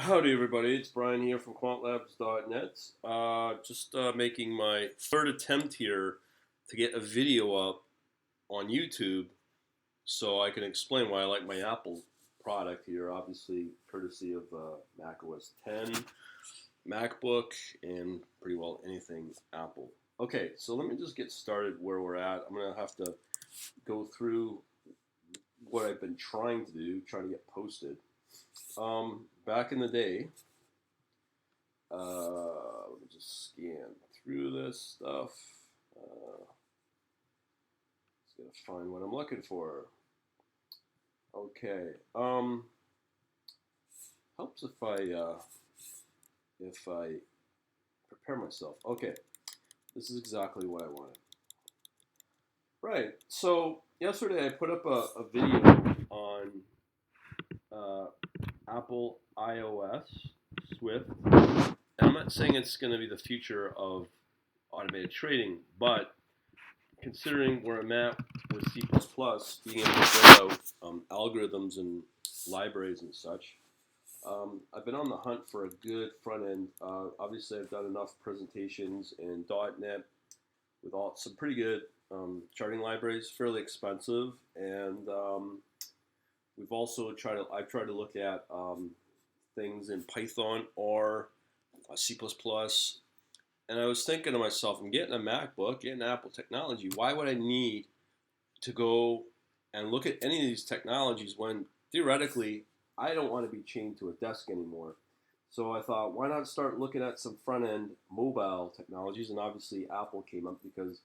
Howdy everybody, it's Brian here from quantlabs.net. Just making my third attempt here to get a video up on YouTube so I can explain why I like my Apple product here, obviously courtesy of Mac OS 10, MacBook, and pretty well anything Apple. Okay, so let me just get started where we're at. I'm going to have to go through what I've been trying to do, trying to get posted. Back in the day, let me just scan through this stuff. Just gotta find what I'm looking for. Okay. Helps if I prepare myself. Okay. This is exactly what I wanted. Right. So yesterday I put up a video on Apple iOS Swift. And I'm not saying it's going to be the future of automated trading, but considering where I'm at with C++, being able to build out algorithms and libraries and such, I've been on the hunt for a good front end. Obviously, I've done enough presentations in .NET with some pretty good charting libraries, fairly expensive, and I've tried to look at things in Python or C++. And I was thinking to myself, I'm getting a MacBook, getting Apple technology. Why would I need to go and look at any of these technologies when theoretically I don't want to be chained to a desk anymore? So I thought, why not start looking at some front-end mobile technologies? And obviously Apple came up because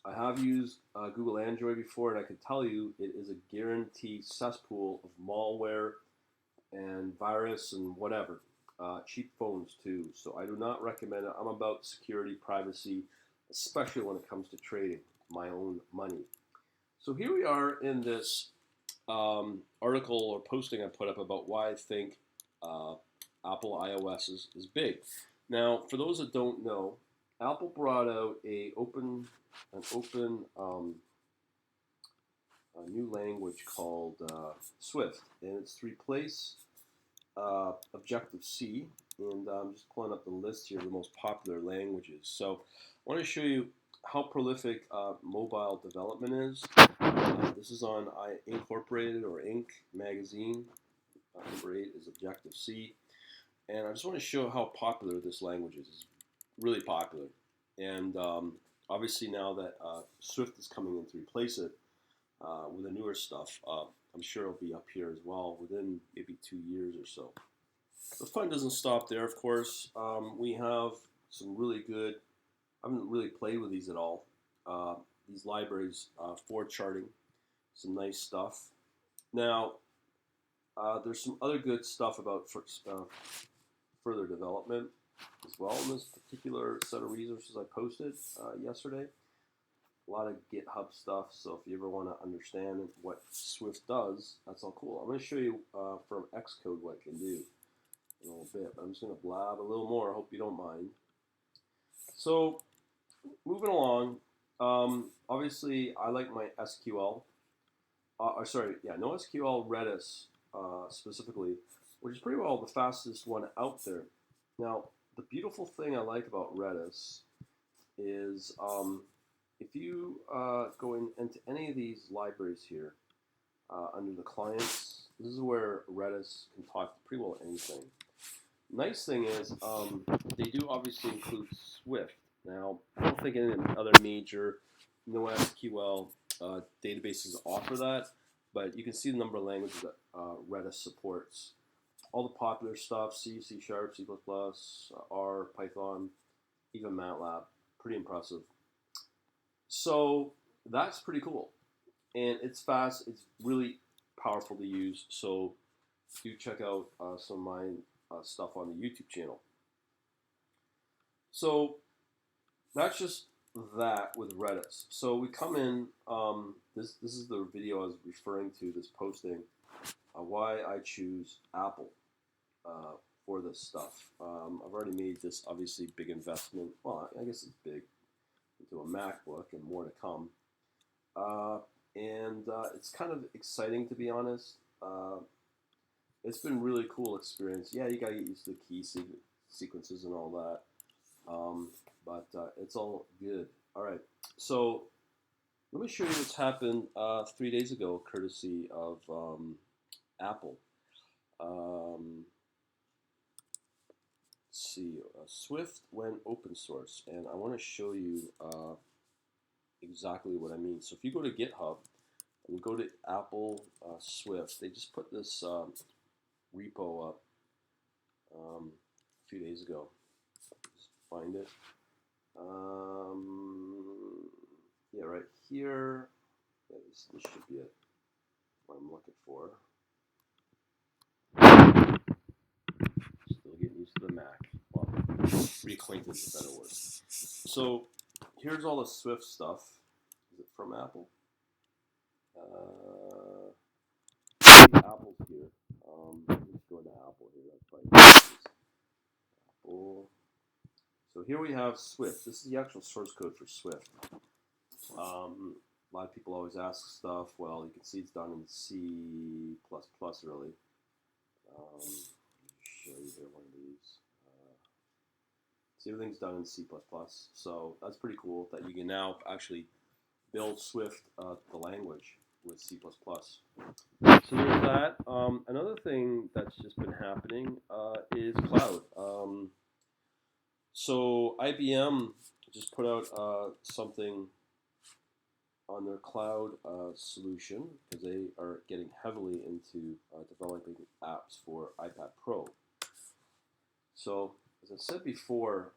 I have used Google Android before, and I can tell you it is a guaranteed cesspool of malware and virus and whatever. Cheap phones too, so I do not recommend it. I'm about security, privacy, especially when it comes to trading my own money. So here we are in this article or posting I put up about why I think Apple iOS is big. Now, for those that don't know, Apple brought out an open a new language called Swift, and it's to replace Objective-C, and I'm just pulling up the list here of the most popular languages. So I want to show you how prolific mobile development is. This is on Incorporated or Inc. magazine. Number 8 is Objective-C. And I just want to show how popular this language is. It's really popular. And obviously now that Swift is coming in to replace it with the newer stuff, I'm sure it'll be up here as well within maybe 2 years or so. The fun doesn't stop there, of course. We have some really good, I haven't really played with these at all, these libraries for charting, some nice stuff. Now, there's some other good stuff about further development as well in this particular set of resources I posted yesterday. A lot of GitHub stuff, so if you ever want to understand what Swift does, that's all cool. I'm going to show you from Xcode what it can do in a little bit, but I'm just going to blab a little more. I hope you don't mind. So, moving along, obviously I like my SQL. NoSQL Redis specifically, which is pretty well the fastest one out there. Now, the beautiful thing I like about Redis is if you go into any of these libraries here, under the clients, this is where Redis can talk to pretty well anything. Nice thing is they do obviously include Swift. Now, I don't think any other major NoSQL databases offer that, but you can see the number of languages that Redis supports. All the popular stuff, C, C#, C++, R, Python, even MATLAB. Pretty impressive. So that's pretty cool. And it's fast. It's really powerful to use. So do check out some of my stuff on the YouTube channel. So that's just that with Redis. So we come in, this is the video I was referring to, this posting, why I choose Apple for this stuff. I've already made this obviously big investment. Well, I guess it's big, into a MacBook and more to come. And it's kind of exciting, to be honest. it's been really cool experience. Yeah, you gotta get used to the key sequences and all that, but it's all good. All right, so let me show you what's happened 3 days ago, courtesy of Apple. Um, let's see, Swift went open source, and I want to show you exactly what I mean. So if you go to GitHub and you go to Apple Swift, they just put this repo up a few days ago. Just find it. Yeah, right here. Yeah, this should be it. What I'm looking for. Still getting used to the Mac. Well, reacquainted is a better word. So here's all the Swift stuff. Is it from Apple? Apple's here. Let's go to Apple here. That's probably Apple. So here we have Swift. This is the actual source code for Swift. A lot of people always ask stuff. Well, you can see it's done in C++, really. Show you here one of these. See, everything's done in C++. So that's pretty cool that you can now actually build Swift, the language, with C++. So there's that. Another thing that's just been happening is cloud. So IBM just put out something on their cloud solution because they are getting heavily into developing apps for iPad Pro. So as I said before,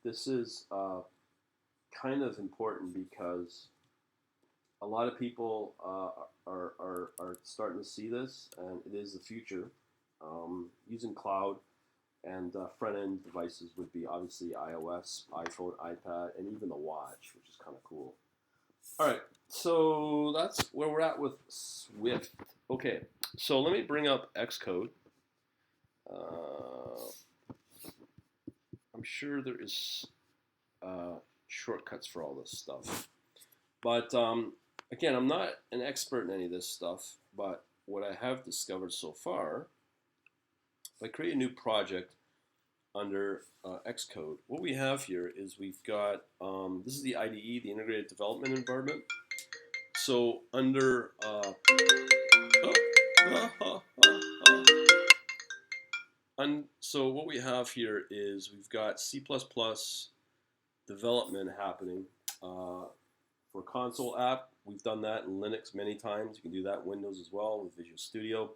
this is kind of important because a lot of people are starting to see this, and it is the future. Using cloud and front-end devices would be obviously iOS, iPhone, iPad, and even the watch, which is kind of cool. All right, so that's where we're at with Swift. Okay, so let me bring up Xcode. I'm sure there is shortcuts for all this stuff. But again, I'm not an expert in any of this stuff, but what I have discovered so far, if I create a new project under Xcode, what we have here is we've got, this is the IDE, the Integrated Development Environment. So under, so what we have here is we've got C++ development happening for console app. We've done that in Linux many times. You can do that in Windows as well with Visual Studio.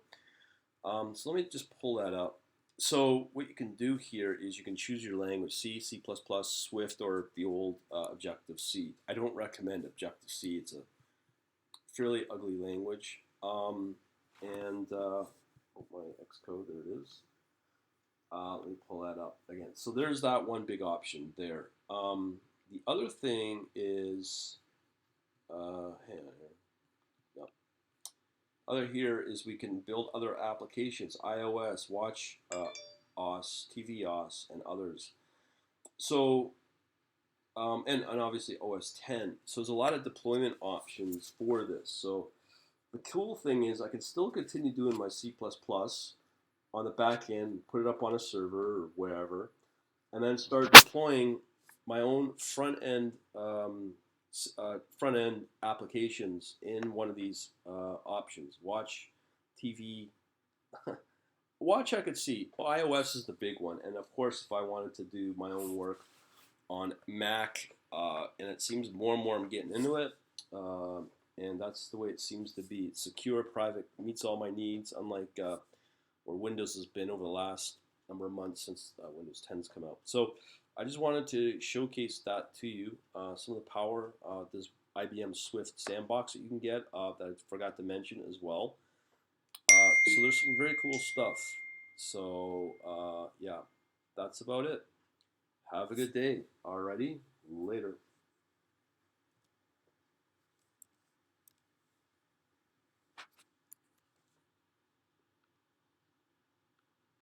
So let me just pull that up. So what you can do here is you can choose your language, C, C++, Swift, or the old Objective-C. I don't recommend Objective-C. It's a fairly ugly language. Oh, my Xcode, there it is. Let me pull that up again. So there's that one big option there. The other thing is, hang on here. Yep. Other here is we can build other applications, iOS, Watch OS, TV OS, and others. So, and obviously OS 10. So there's a lot of deployment options for this. So the cool thing is I can still continue doing my C++ on the back end, put it up on a server or wherever, and then start deploying my own front-end applications in one of these options. Watch, TV, watch I could see. Well, iOS is the big one, and of course if I wanted to do my own work on Mac, and it seems more and more I'm getting into it, and that's the way it seems to be. It's secure, private, meets all my needs, unlike where Windows has been over the last number of months since Windows 10's come out. So I just wanted to showcase that to you, some of the power of this IBM Swift sandbox that you can get that I forgot to mention as well. So there's some very cool stuff. So yeah, that's about it. Have a good day. Alrighty, later.